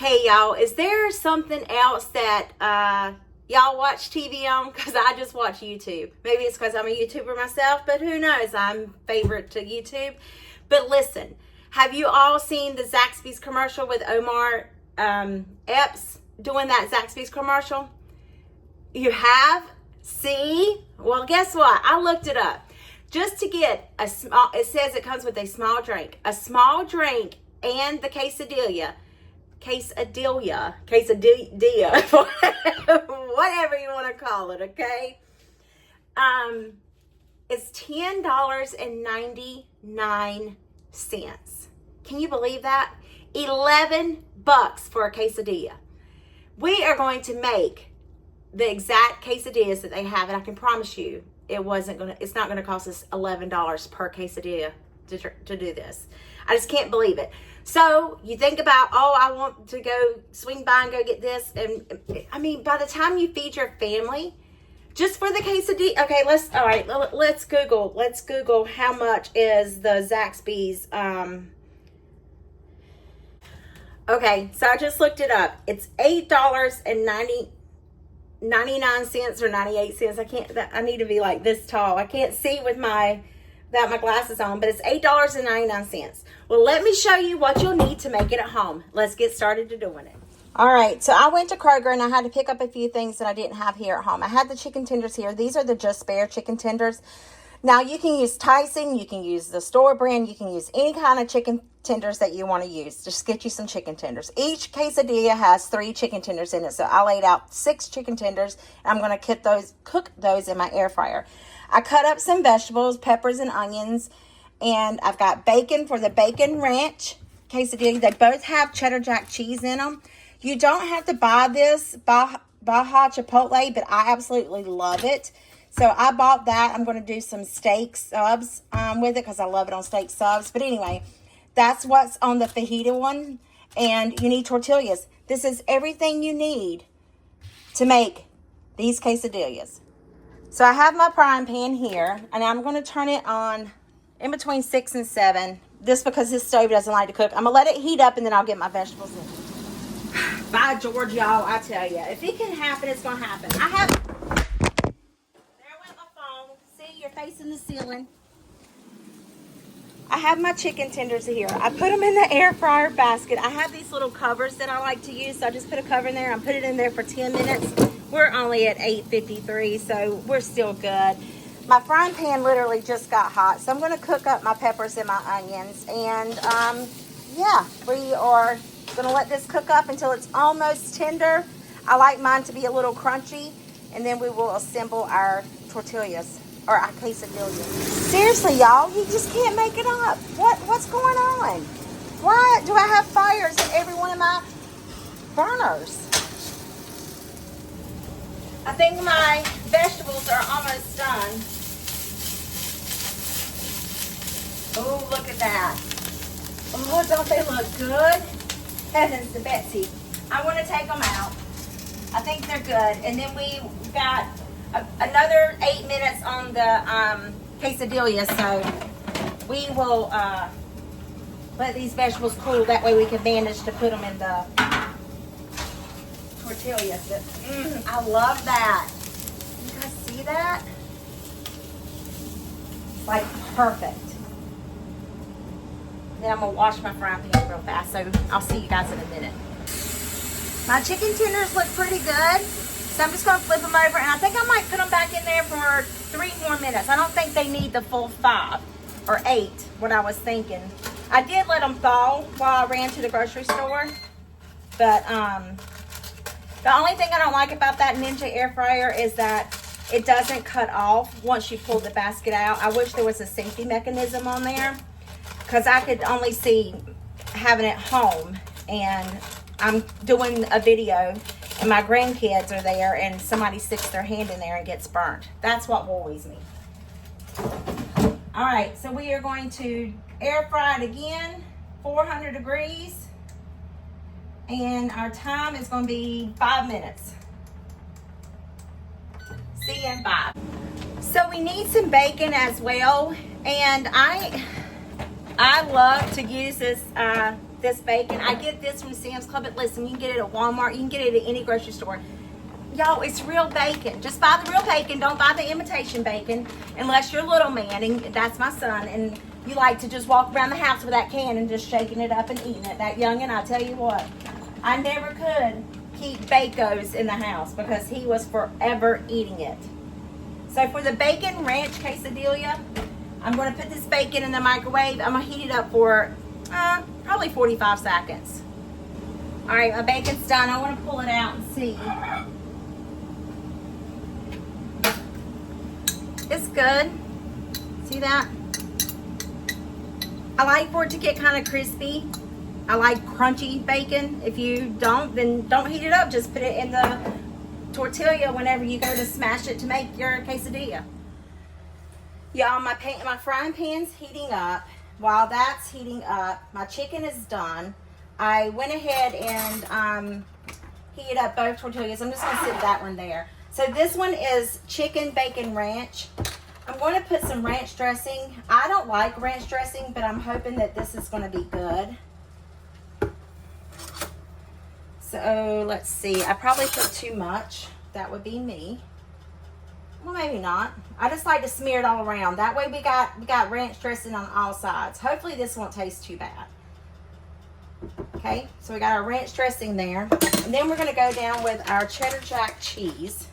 Hey y'all, is there something else that y'all watch TV on? Because I just watch YouTube. Maybe it's because I'm a YouTuber myself, but who knows? I'm favorite to YouTube. But listen, have you all seen the Zaxby's commercial with Omar Epps doing that Zaxby's commercial? You have? See? Well, guess what? I looked it up. Just to get a small, it says it comes with a small drink. A small drink and the quesadilla, whatever you want to call it, okay? It's $10.99. Can you believe that? $11 for a quesadilla. We are going to make the exact quesadillas that they have, and I can promise you it's not gonna cost us $11 per quesadilla to do this. I just can't believe it. So you think about, oh, I want to go swing by and go get this. And I mean, by the time you feed your family, just for the quesadilla, okay, let's Google how much is the Zaxby's. Okay, so I just looked it up. It's $8.99 or 98 cents. I need to be like this tall. I can't see without my glasses on, but it's $8.99. Well, let me show you what you'll need to make it at home. Let's get started to doing it. All right, so I went to Kroger and I had to pick up a few things that I didn't have here at home. I had the chicken tenders here. These are the Just Spare chicken tenders. Now, you can use Tyson, you can use the store brand, you can use any kind of chicken tenders that you want to use. Just get you some chicken tenders. Each quesadilla has 3 chicken tenders in it, so I laid out 6 chicken tenders, and I'm going to cook those in my air fryer. I cut up some vegetables, peppers and onions, and I've got bacon for the bacon ranch quesadilla. They both have Cheddar Jack cheese in them. You don't have to buy this Baja Chipotle, but I absolutely love it. So I bought that. I'm going to do some steak subs with it because I love it on steak subs. But anyway, that's what's on the fajita one. And you need tortillas. This is everything you need to make these quesadillas. So I have my frying pan here, and I'm going to turn it on in between 6 and 7, just because this stove doesn't like to cook. I'm going to let it heat up, and then I'll get my vegetables in. By George, y'all, I tell you, if it can happen, it's going to happen. There went my phone. See, you're facing the ceiling. I have my chicken tenders here. I put them in the air fryer basket. I have these little covers that I like to use, so I just put a cover in there. I put it in there for 10 minutes. We're only at 8:53, so we're still good. My frying pan literally just got hot, so I'm going to cook up my peppers and my onions. And, yeah, we are going to let this cook up until it's almost tender. I like mine to be a little crunchy, and then we will assemble our tortillas, or our quesadillas. Seriously, y'all, you just can't make it up. What's going on? Why do I have fires in every one of my burners? I think my vegetables are almost done. Oh, look at that. Oh, don't they look good? Heavens to Betsy. I want to take them out. I think they're good. And then we got another 8 minutes on the quesadilla, so we will let these vegetables cool. That way we can manage to put them in the tortillas. I love that. You guys see that? It's like perfect. Then I'm going to wash my frying pan real fast, so I'll see you guys in a minute. My chicken tenders look pretty good. So I'm just going to flip them over, and I think I might put them back in there for 3 more minutes. I don't think they need the full 5 or 8, what I was thinking. I did let them thaw while I ran to the grocery store. But the only thing I don't like about that Ninja air fryer is that it doesn't cut off once you pull the basket out. I wish there was a safety mechanism on there, because I could only see having it home, and I'm doing a video and my grandkids are there and somebody sticks their hand in there and gets burnt. That's what worries me. All right, so we are going to air fry it again, 400 degrees, and our time is going to be 5 minutes. See you in 5. So we need some bacon as well, and I love to use this this bacon. I get this from Sam's Club, but listen, you can get it at Walmart. You can get it at any grocery store. Y'all, it's real bacon. Just buy the real bacon. Don't buy the imitation bacon unless you're a little man, and that's my son, and you like to just walk around the house with that can and just shaking it up and eating it. That youngin', I tell you what, I never could keep Bacos in the house because he was forever eating it. So for the bacon ranch quesadilla, I'm going to put this bacon in the microwave. I'm going to heat it up for probably 45 seconds. All right, my bacon's done. I want to pull it out and see. It's good. See that? I like for it to get kind of crispy. I like crunchy bacon. If you don't, then don't heat it up. Just put it in the tortilla whenever you go to smash it to make your quesadilla. Y'all, my frying pan's heating up. While that's heating up, my chicken is done. I went ahead and heated up both tortillas. I'm just going to sit that one there. So this one is chicken bacon ranch. I'm going to put some ranch dressing. I don't like ranch dressing, but I'm hoping that this is going to be good. So let's see. I probably put too much. That would be me. Well, maybe not. I just like to smear it all around. That way we got ranch dressing on all sides. Hopefully this won't taste too bad. Okay, so we got our ranch dressing there. And then we're going to go down with our Cheddar Jack cheese.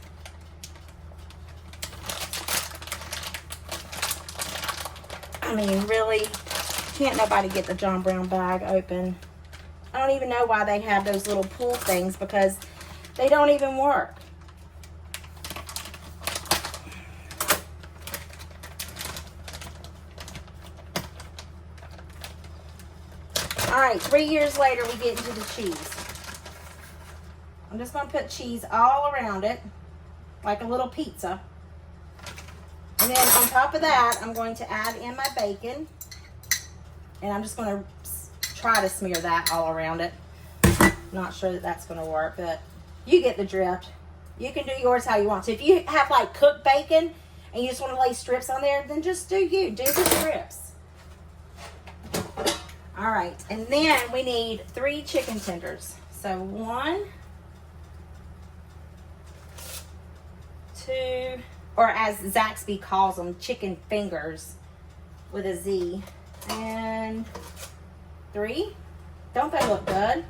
I mean, really, can't nobody get the John Brown bag open. I don't even know why they have those little pull things because they don't even work. All right, 3 years later, we get into the cheese. I'm just going to put cheese all around it, like a little pizza. And then on top of that, I'm going to add in my bacon. And I'm just going to try to smear that all around it. Not sure that that's going to work, but you get the drift. You can do yours how you want. So if you have like cooked bacon and you just want to lay strips on there, then just do the strips. All right, and then we need 3 chicken tenders. So 1, 2, or as Zaxby calls them, chicken fingers with a Z. And 3. Don't they look good?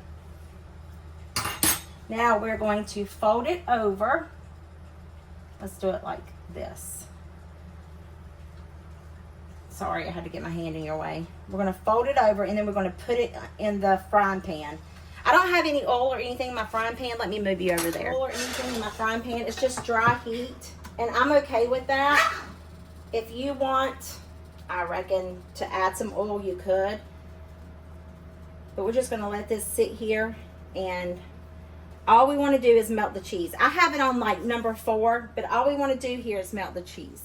Now we're going to fold it over. Let's do it like this. Sorry, I had to get my hand in your way. We're going to fold it over and then we're going to put it in the frying pan. I don't have any oil or anything in my frying pan. Let me move you over there. Oil or anything in my frying pan. It's just dry heat. And I'm okay with that. If you want, I reckon, to add some oil, you could. But we're just going to let this sit here. And all we want to do is melt the cheese. I have it on like number 4. But all we want to do here is melt the cheese.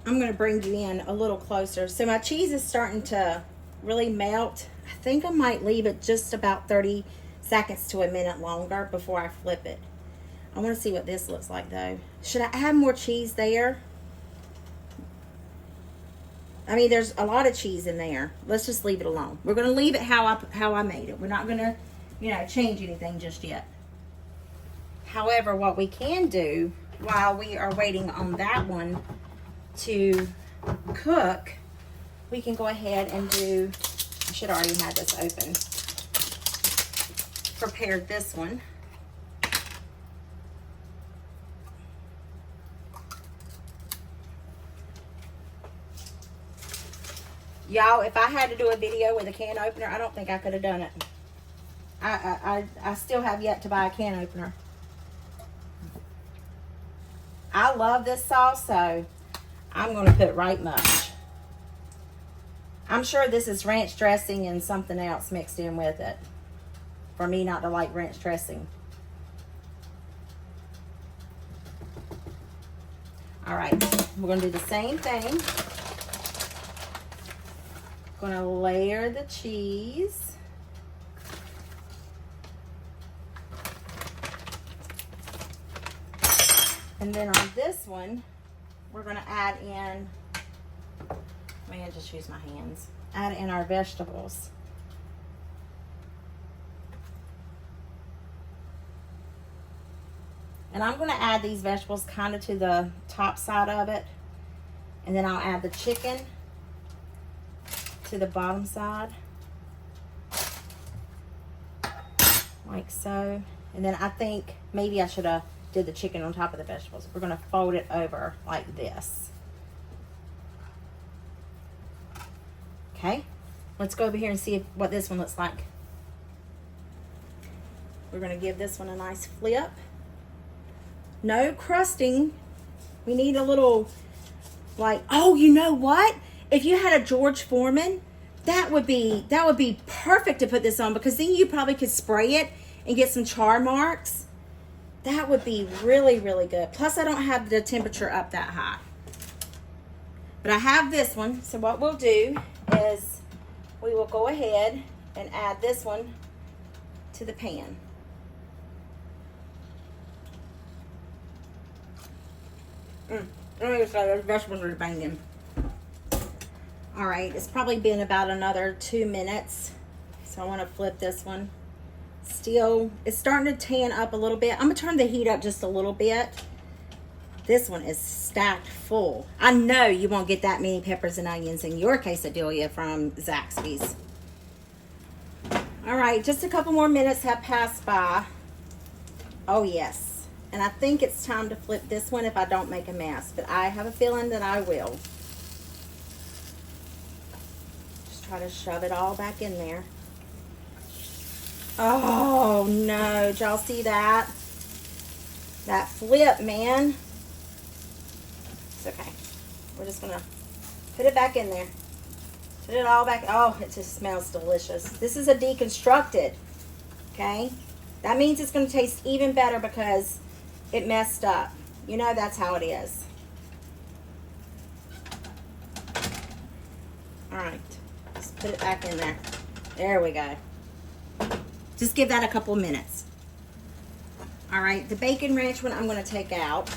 I'm going to bring you in a little closer. So my cheese is starting to really melt. I think I might leave it just about 30 seconds to a minute longer before I flip it. I want to see what this looks like though. Should I add more cheese there? I mean, there's a lot of cheese in there. Let's just leave it alone. We're going to leave it how I made it. We're not going to, change anything just yet. However, what we can do while we are waiting on that one to cook, we can go ahead and do, I should already have this open, prepared this one. Y'all, if I had to do a video with a can opener, I don't think I could have done it. I still have yet to buy a can opener. I love this sauce, so I'm going to put right much. I'm sure this is ranch dressing and something else mixed in with it for me not to like ranch dressing. All right, we're going to do the same thing. Going to layer the cheese. And then on this one, we're going to add in, just use my hands, add in our vegetables. And I'm going to add these vegetables kind of to the top side of it. And then I'll add the chicken to the bottom side. Like so. And then I think maybe I should have did the chicken on top of the vegetables. We're going to fold it over like this. Okay. Let's go over here and see what this one looks like. We're going to give this one a nice flip. No crusting. We need a little, like, oh, you know what? If you had a George Foreman, that would be perfect to put this on, because then you probably could spray it and get some char marks. That would be really, really good. Plus, I don't have the temperature up that high. But I have this one. So what we'll do is we will go ahead and add this one to the pan. Those vegetables are banging. All right, it's probably been about another 2 minutes. So I want to flip this one. Still, it's starting to tan up a little bit. I'm going to turn the heat up just a little bit. This one is stacked full. I know you won't get that many peppers and onions in your quesadilla from Zaxby's. All right, just a couple more minutes have passed by. Oh, yes. And I think it's time to flip this one if I don't make a mess. But I have a feeling that I will. Just try to shove it all back in there. Oh, no. Did y'all see that? That flip, man. It's okay. We're just going to put it back in there. Put it all back. Oh, it just smells delicious. This is a deconstructed. Okay? That means it's going to taste even better because it messed up. You know, that's how it is. All right. Just put it back in there. There we go. Just give that a couple minutes. All right. The bacon ranch one I'm going to take out.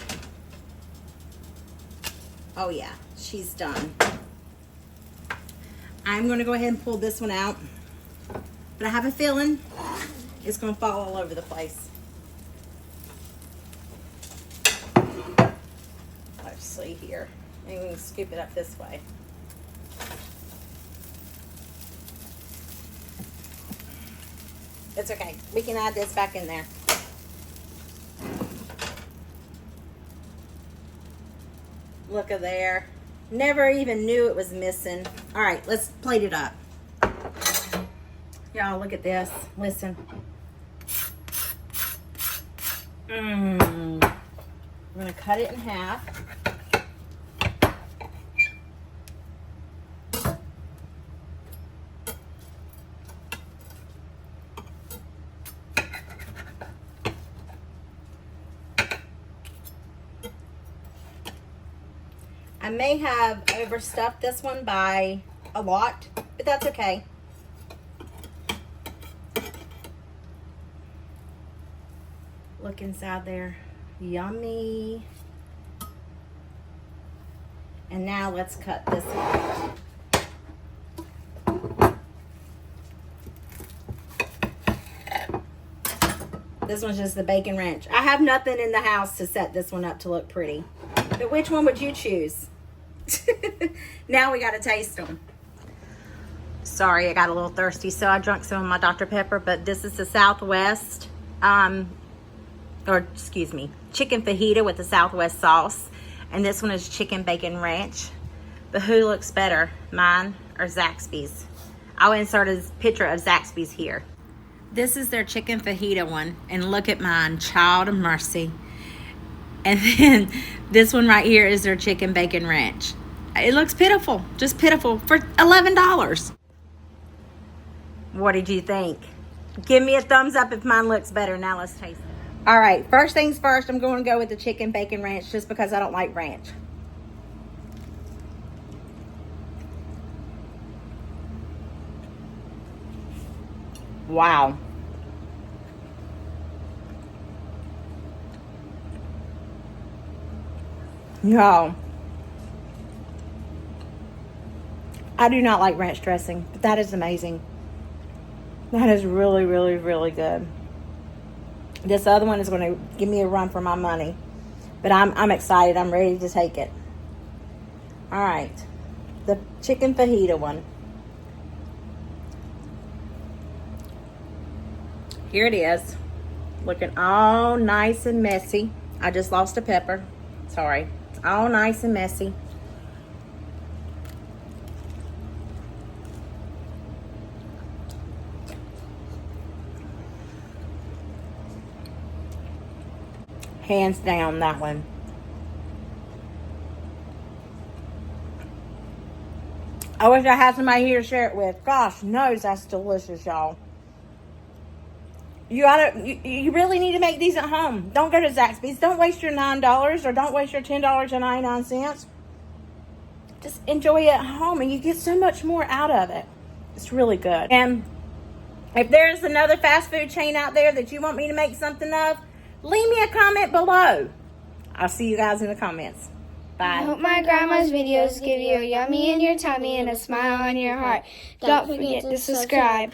Oh, yeah. She's done. I'm going to go ahead and pull this one out. But I have a feeling it's going to fall all over the place. Let's see here. Maybe we can scoop it up this way. It's okay. We can add this back in there. Look at there. Never even knew it was missing. All right, let's plate it up. Y'all, look at this. Listen. We're going to cut it in half. I may have overstuffed this one by a lot, but that's okay. Look inside there. Yummy. And now let's cut this one. This one's just the bacon ranch. I have nothing in the house to set this one up to look pretty. But which one would you choose? Now we got to taste them. Sorry, I got a little thirsty, so I drank some of my Dr. Pepper, but this is the Southwest, chicken fajita with the Southwest sauce. And this one is chicken bacon ranch. But who looks better, mine or Zaxby's? I'll insert a picture of Zaxby's here. This is their chicken fajita one, and look at mine, child of mercy. And then this one right here is their chicken bacon ranch. It looks pitiful, just pitiful, for $11. What did you think? Give me a thumbs up if mine looks better. Now let's taste it. All right, first things first, I'm going to go with the chicken bacon ranch just because I don't like ranch. Wow. Yo. I do not like ranch dressing, but that is amazing. That is really, really, really good. This other one is going to give me a run for my money. But I'm excited. I'm ready to take it. All right. The chicken fajita one. Here it is. Looking all nice and messy. I just lost a pepper. Sorry. It's all nice and messy. Hands down, that one. I wish I had somebody here to share it with. Gosh knows that's delicious, y'all. You really need to make these at home. Don't go to Zaxby's. Don't waste your $9 or don't waste your $10.99. Just enjoy it at home and you get so much more out of it. It's really good. And if there's another fast food chain out there that you want me to make something of, leave me a comment below. I'll see you guys in the comments. Bye. I hope my grandma's videos give you a yummy in your tummy and a smile on your heart. Don't forget to subscribe.